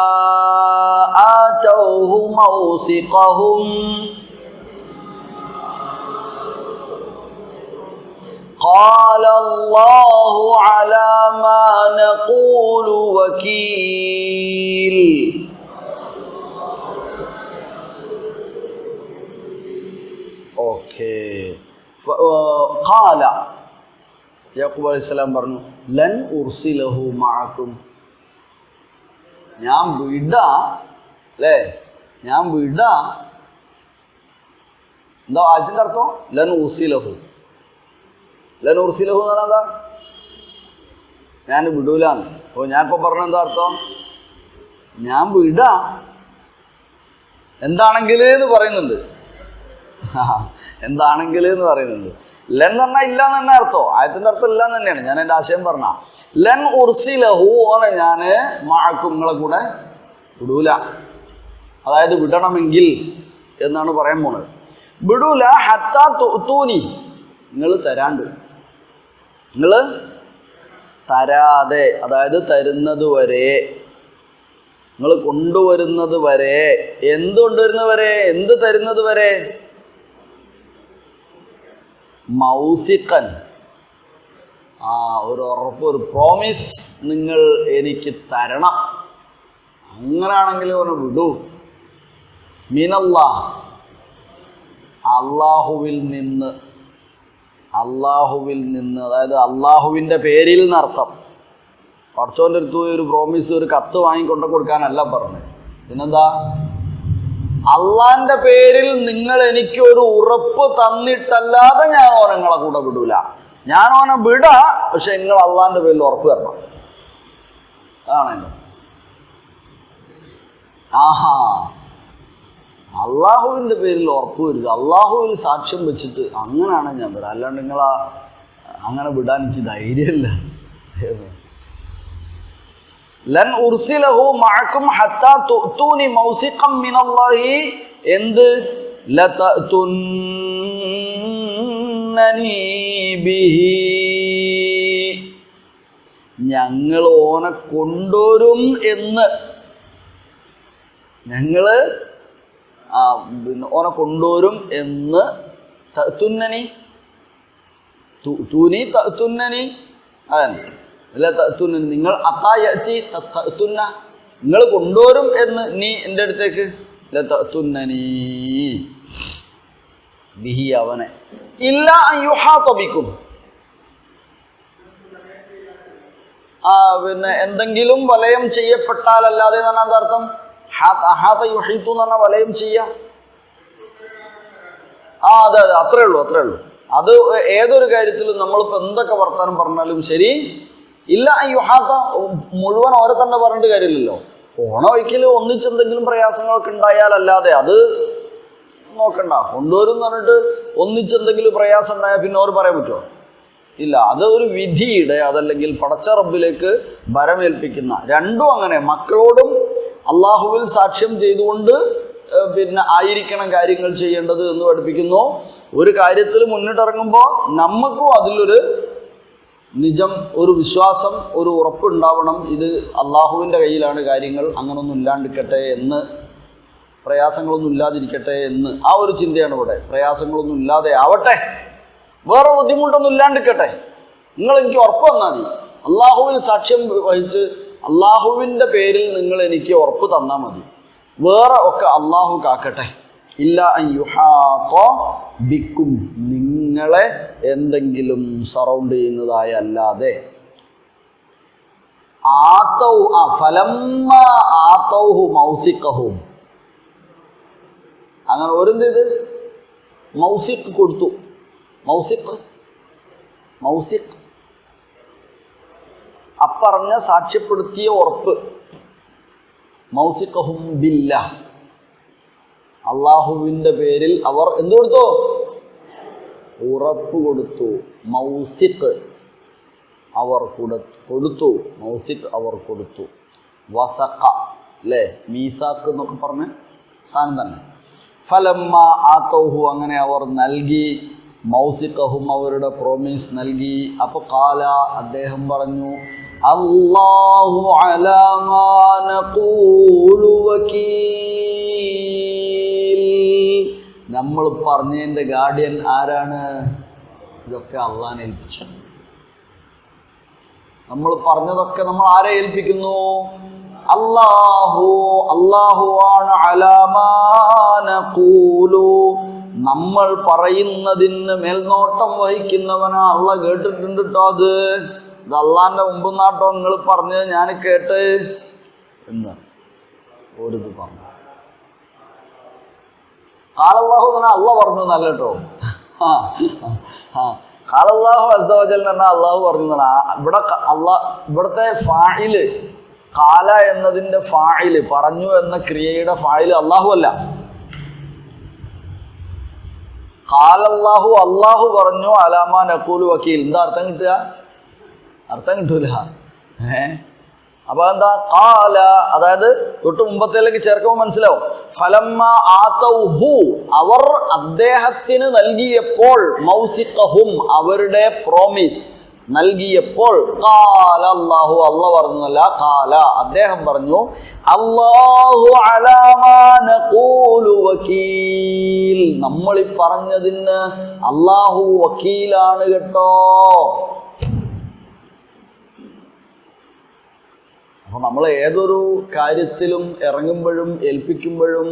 آتوه موثقهم قال الله على ما نقول وكيل. ഓക്കെ, ഖാല, യാക്കൂബ് അലൈഹിസ്സലാം പറഞ്ഞു, ലൻ ഉർസിലഹു മഅകും, ഞാൻ വിടാ, അല്ലേ, ഞാൻ വിടാ. എന്താ ആയതിൻ്റെ അർത്ഥം? ലൻ ഉർസിലഹു, ലൻ ഉർസിലഹു എന്ന് പറഞ്ഞാൽ എന്താ? ഞാൻ വിടൂലാന്ന്. അപ്പോൾ ഞാനിപ്പോൾ പറഞ്ഞ എന്താ അർത്ഥം? ഞാൻ വിടാ, എന്താണെങ്കിൽ എന്ന് പറയുന്നുണ്ട്, എന്താണെങ്കിൽ എന്ന് പറയുന്നുണ്ട്. ലൻ എന്ന് പറഞ്ഞാൽ ഇല്ല എന്ന് തന്നെ അർത്ഥം, ആയത്തിൻ്റെ അർത്ഥം ഇല്ല എന്ന് തന്നെയാണ്. ഞാൻ എൻ്റെ ആശയം പറഞ്ഞ ലൻ ഉർസിലഹു ആണ്, ഞാൻ മഅകും, നിങ്ങളെ കൂടെ വിടൂല, അതായത് വിടണമെങ്കിൽ എന്നാണ് പറയാൻ പോണത്. വിടൂല ഹത്താ തുഅ്തൂനി, നിങ്ങൾ തരാണ്ട്, നിങ്ങൾ തരാതെ, അതായത് തരുന്നത് വരെ, നിങ്ങൾ കൊണ്ടുവരുന്നത് വരെ. എന്ത് കൊണ്ടുവരുന്നത് വരെ? എന്ത് തരുന്നത് വരെ? മൗസിഖൻ, ഒരു ഉറപ്പ്, ഒരു പ്രോമിസ് നിങ്ങൾ എനിക്ക് തരണം. അങ്ങനാണെങ്കിൽ ഒന്ന് വിടൂ. മിനല്ലാഹ്, അള്ളാഹുവിൽ നിന്ന്, അള്ളാഹുവിൽ നിന്ന്, അതായത് അള്ളാഹുവിൻ്റെ പേരിൽ എന്നർത്ഥം. പടച്ചോൻ്റെ അടുത്ത് ഒരു പ്രോമിസ്, ഒരു കത്ത് വാങ്ങിക്കൊണ്ടു കൊടുക്കാനല്ല പറഞ്ഞത്. പിന്നെന്താ? അള്ളാന്റെ പേരിൽ നിങ്ങൾ എനിക്ക് ഒരു ഉറപ്പ് തന്നിട്ടല്ലാതെ ഞാൻ ഓനങ്ങളെ കൂടെ വിടൂല. ഞാൻ ഓനെ വിടാ, പക്ഷെ നിങ്ങൾ അള്ളാന്റെ പേരിൽ ഉറപ്പ് തരണം. അതാണ് എൻ്റെ. ആഹാ, അള്ളാഹുവിൻ്റെ പേരിൽ ഉറപ്പ് വരിക, അള്ളാഹുവിൽ സാക്ഷ്യം വെച്ചിട്ട് അങ്ങനെയാണ് ഞാൻ വിടാം, അല്ലാണ്ട് നിങ്ങളാ അങ്ങനെ വിടാൻ എനിക്ക് ധൈര്യമില്ല. ലൻ ഉർസിലഹു മഅകും ഹത്താ തുഅ്തൂനി മൗസിഖൻ മിനല്ലാഹി, എന്ത്? ലതഅതുന്നനി ബിഹി, ഞങ്ങൾ ഓനെ കൊണ്ടുവരും എന്ന്, ഞങ്ങൾ ഓനെ കൊണ്ടുവരും എന്ന്. തഅതുന്നനി തൂനി തഅതുന്നനി, അതന്നെ. അല്ല തഅതുന്നനി, നിങ്ങൾ അതായതി തഅതുന്ന, നിങ്ങൾ കൊണ്ടുവരും എന്ന് നീ എൻ്റെ അടുത്തേക്ക്. ലതഅതുന്നനി ബിഹി, അവനെ. ഇല്ല അൻ യുഹാത ബിക്കും, പിന്നെ എന്തെങ്കിലും വലയം ചെയ്യപ്പെട്ടാലല്ലാതെ എന്നാണ് അതിൻ്റെ അർത്ഥം. അഹാത യുഹീതു എന്ന് പറഞ്ഞാൽ വലയം ചെയ്യുക. അതെ അതെ, അത്രേ ഉള്ളൂ. അത് ഏതൊരു കാര്യത്തിലും നമ്മളിപ്പോൾ എന്തൊക്കെ വർത്താനം പറഞ്ഞാലും ശരി, ഇല്ല യുഹാത്ത മുഴുവൻ ഓരോ തന്നെ പറഞ്ഞിട്ട് കാര്യമില്ലല്ലോ. ഓണ വയ്ക്കൽ ഒന്നിച്ചെന്തെങ്കിലും പ്രയാസങ്ങളൊക്കെ ഉണ്ടായാലല്ലാതെ അത് നോക്കണ്ട. കൊണ്ടുവരും എന്ന് പറഞ്ഞിട്ട് ഒന്നിച്ചെന്തെങ്കിലും പ്രയാസം ഉണ്ടായാൽ പിന്നെ അവർ പറയാൻ പറ്റുമോ? ഇല്ല. അത് ഒരു വിധിയുടെ, അതല്ലെങ്കിൽ പടച്ച റബ്ബിലേക്ക് ഭരമേൽപ്പിക്കുന്ന. രണ്ടും അങ്ങനെ, മക്കളോടും അള്ളാഹുവിൽ സാക്ഷ്യം ചെയ്തുകൊണ്ട് പിന്നെ ആയിരിക്കണം കാര്യങ്ങൾ ചെയ്യേണ്ടത് എന്ന് പഠിപ്പിക്കുന്നു. ഒരു കാര്യത്തിൽ മുന്നിട്ടിറങ്ങുമ്പോൾ നമുക്കും അതിലൊരു നിജം, ഒരു വിശ്വാസം, ഒരു ഉറപ്പുണ്ടാവണം. ഇത് അള്ളാഹുവിൻ്റെ കയ്യിലാണ് കാര്യങ്ങൾ, അങ്ങനൊന്നും ഇല്ലാണ്ടിരിക്കട്ടെ എന്ന്, പ്രയാസങ്ങളൊന്നും ഇല്ലാതിരിക്കട്ടെ എന്ന്. ആ ഒരു ചിന്തയാണ് ഇവിടെ. പ്രയാസങ്ങളൊന്നും ഇല്ലാതെ ആവട്ടെ, വേറെ ബുദ്ധിമുട്ടൊന്നും ഇല്ലാണ്ടിരിക്കട്ടെ, നിങ്ങൾ എനിക്ക് ഉറപ്പ് തന്നാൽ മതി. അള്ളാഹുവിൽ സാക്ഷ്യം വഹിച്ച് അള്ളാഹുവിൻ്റെ പേരിൽ നിങ്ങൾ എനിക്ക് ഉറപ്പ് തന്നാൽ മതി. വേറെ ഒക്കെ അള്ളാഹു കാക്കട്ടെ. ഇല്ല അൻ യുഹാത ബിക്കും, നിങ്ങളെ എന്തെങ്കിലും സറൗണ്ട് ചെയ്യുന്നതായ അല്ലാതെ. ഫലമ്മ ആതൗഹു മൗസിഖഹും, അങ്ങനെ ഓരെന്ത് ചെയ്ത് മൗസിഖ് കൊടുത്തു. മൗസിഖ് അപ്പറഞ്ഞ സാക്ഷ്യപ്പെടുത്തിയ ഉറപ്പ്. മൗസിഖഹും ബില്ലാഹ്, അള്ളാഹുവിൻ്റെ പേരിൽ അവർ എന്തു കൊടുത്തു? ഉറപ്പ് കൊടുത്തു. മൗസിഖ് അവർ കൊടുത്തു. മൗസിഖ് അവർ കൊടുത്തു. വസഖ, അല്ലേ, മീസാക്ക് എന്നൊക്കെ പറഞ്ഞ സാധനം തന്നെ. ഫലമ്മ ആതൗഹു, അങ്ങനെ അവർ നൽകി. മൗസിഖഹും, അവരുടെ പ്രോമിസ് നൽകി. അപ്പോൾ ഖാല, അദ്ദേഹം പറഞ്ഞു, അല്ലാഹു അലാ മാ നഖൂലു വകീൽ, നമ്മൾ പറഞ്ഞതിൻ്റെ ഗാർഡിയൻ ആരാണ്? ഇതൊക്കെ അള്ളാഹിനെ ഏൽപ്പിച്ചു. നമ്മൾ പറഞ്ഞതൊക്കെ നമ്മൾ ആരെ ഏൽപ്പിക്കുന്നു? അല്ലാഹു ആണ് അലാ മാ നഖൂലു, നമ്മൾ പറയുന്നതിന് മേൽനോട്ടം വഹിക്കുന്നവനാ. അള്ളാഹ് കേട്ടിട്ടുണ്ട് കേട്ടോ. അത് അള്ളാഹിൻ്റെ മുമ്പ് നാട്ടോ നിങ്ങൾ പറഞ്ഞത് ഞാൻ കേട്ട് എന്ന് ഒരിത് പറഞ്ഞു. ഖാലല്ലാഹു എന്ന് പറഞ്ഞാൽ അള്ളാഹ് പറഞ്ഞു എന്നല്ല കേട്ടോ. ഖാലല്ലാഹു അസ്സ വജൽ എന്ന് പറഞ്ഞാൽ അള്ളാഹു പറഞ്ഞു എന്നാണ്. ഇവിടെ ഇവിടുത്തെ ഫാഇല്, ഖാല എന്നതിൻ്റെ ഫാഇല്, പറഞ്ഞു എന്ന ക്രിയയുടെ ഫാഇല് അള്ളാഹു അല്ല. ഖാലല്ലാഹു, അള്ളാഹു പറഞ്ഞു, അലാമാ നഖൂലു വക്കീൽ. എന്താ അർത്ഥം കിട്ടുക? അർത്ഥം കിട്ടൂല. അപ്പൊ എന്താ ഖാല, അതായത് തൊട്ട് മുമ്പത്തേലേക്ക് ചേർക്കുമ്പോൾ മനസ്സിലാവും. ഫലമ്മ ആതൗഹു, അവർ അദ്ദേഹത്തിന് നൽകിയപ്പോൾ, മൗസിഖഹും, അവരുടെ പ്രോമിസ് നൽകിയപ്പോൾ, ഖാല അല്ലാഹു, അല്ലാഹു പറഞ്ഞല്ല, ഖാല അദ്ദേഹം പറഞ്ഞു, അല്ലാഹു അലാ മാ നഖൂലു വകീൽ, നമ്മൾ ഈ പറഞ്ഞതിന് അല്ലാഹു വക്കീലാണ് കേട്ടോ. അപ്പോൾ നമ്മൾ ഏതൊരു കാര്യത്തിലും ഇറങ്ങുമ്പോഴും ഏൽപ്പിക്കുമ്പോഴും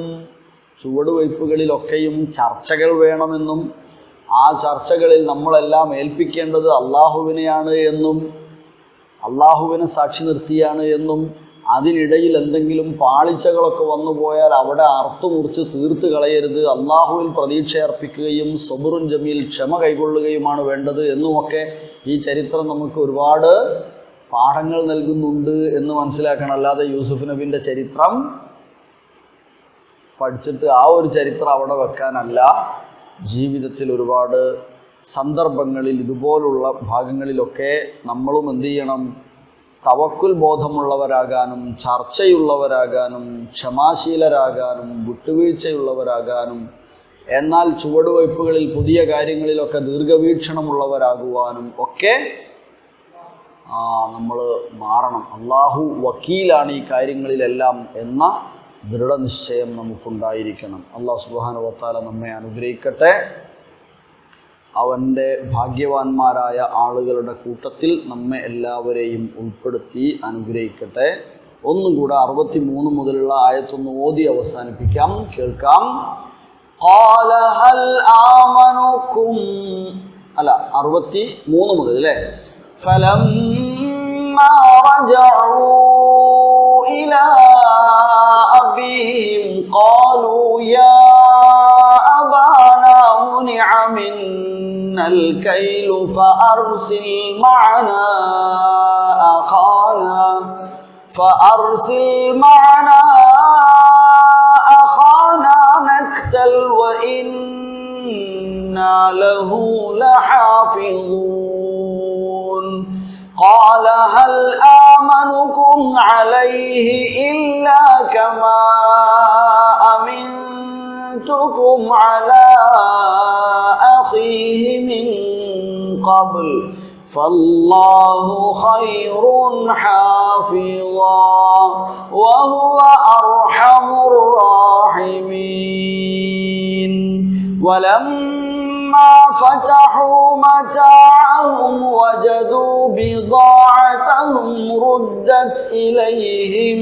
ചുവടുവയ്പ്പുകളിലൊക്കെയും ചർച്ചകൾ വേണമെന്നും ആ ചർച്ചകളിൽ നമ്മളെല്ലാം ഏൽപ്പിക്കേണ്ടത് അള്ളാഹുവിനെയാണ് എന്നും അള്ളാഹുവിനെ സാക്ഷി നിർത്തിയാണ് എന്നും അതിനിടയിൽ എന്തെങ്കിലും പാളിച്ചകളൊക്കെ വന്നു പോയാൽ അവിടെ അർത്ഥമുറിച്ച് തീർത്ത് കളയരുത്, അള്ളാഹുവിൽ പ്രതീക്ഷ അർപ്പിക്കുകയും സബറുൻ ജമീൽ, ക്ഷമ കൈക്കൊള്ളുകയുമാണ് വേണ്ടത് എന്നുമൊക്കെ ഈ ചരിത്രം നമുക്ക് ഒരുപാട് പാഠങ്ങൾ നൽകുന്നുണ്ട് എന്ന് മനസ്സിലാക്കണം. അല്ലാതെ യൂസുഫ് നബിൻ്റെ ചരിത്രം പഠിച്ചിട്ട് ആ ഒരു ചരിത്രം അവിടെ വെക്കാനല്ല. ജീവിതത്തിൽ ഒരുപാട് സന്ദർഭങ്ങളിൽ ഇതുപോലുള്ള ഭാഗങ്ങളിലൊക്കെ നമ്മളും എന്തു ചെയ്യണം? തവക്കുൽ ബോധമുള്ളവരാകാനും ചർച്ചയുള്ളവരാകാനും ക്ഷമാശീലരാകാനും വിട്ടുവീഴ്ചയുള്ളവരാകാനും എന്നാൽ ചുവടുവയ്പ്പുകളിൽ പുതിയ കാര്യങ്ങളിലൊക്കെ ദീർഘവീക്ഷണമുള്ളവരാകുവാനും ഒക്കെ നമ്മൾ മാറണം. അള്ളാഹു വക്കീലാണ് ഈ കാര്യങ്ങളിലെല്ലാം എന്ന ദൃഢനിശ്ചയം നമുക്കുണ്ടായിരിക്കണം. അള്ളാഹു സുബ്ഹാനഹു വ തആല നമ്മെ അനുഗ്രഹിക്കട്ടെ. അവൻ്റെ ഭാഗ്യവാന്മാരായ ആളുകളുടെ കൂട്ടത്തിൽ നമ്മെ എല്ലാവരെയും ഉൾപ്പെടുത്തി അനുഗ്രഹിക്കട്ടെ. ഒന്നും കൂടെ 63 മുതലുള്ള ആയത്തൊന്ന് ഓതി അവസാനിപ്പിക്കാം, കേൾക്കാം. ഖാല ഹൽ ആമനുകും, അല്ല 63 മുതൽ അല്ലേ. ഫലമ്മാ റജഉ ഇലാ അബീഹിം ഖാലൂ യാ അബാനാ മുനിഅ മിന്നൽ കൈലു ഫഅർസിൽ മഅനാ أخانا نكتل وإنا له لحافظون قال هل آمنكم عليه إلا كما أمنتكم على أخيه من قبل فالله خير حافظا وهو أرحم الراحمين ولما فتحوا متاعهم وجدوا بضاعتهم ردت إليهم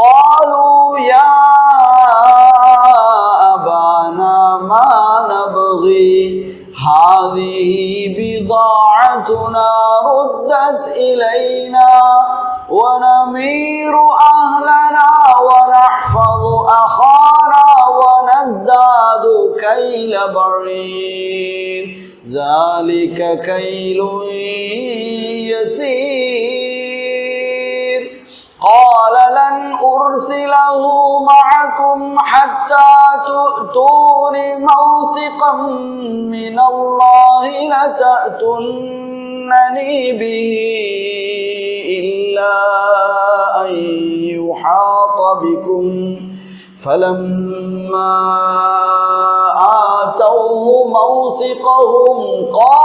قالوا يا أبانا ما نبغي هذه بضاعتنا ردت إلينا ونمير أهلنا ونحفظ أخانا ونزداد كيل بعير ذلك كيل يسير قال لن أرسله معكم حتى تؤتون موثقا من الله لتأتونني به إلا أن يحاط بكم فلما آتوه موثقهم قال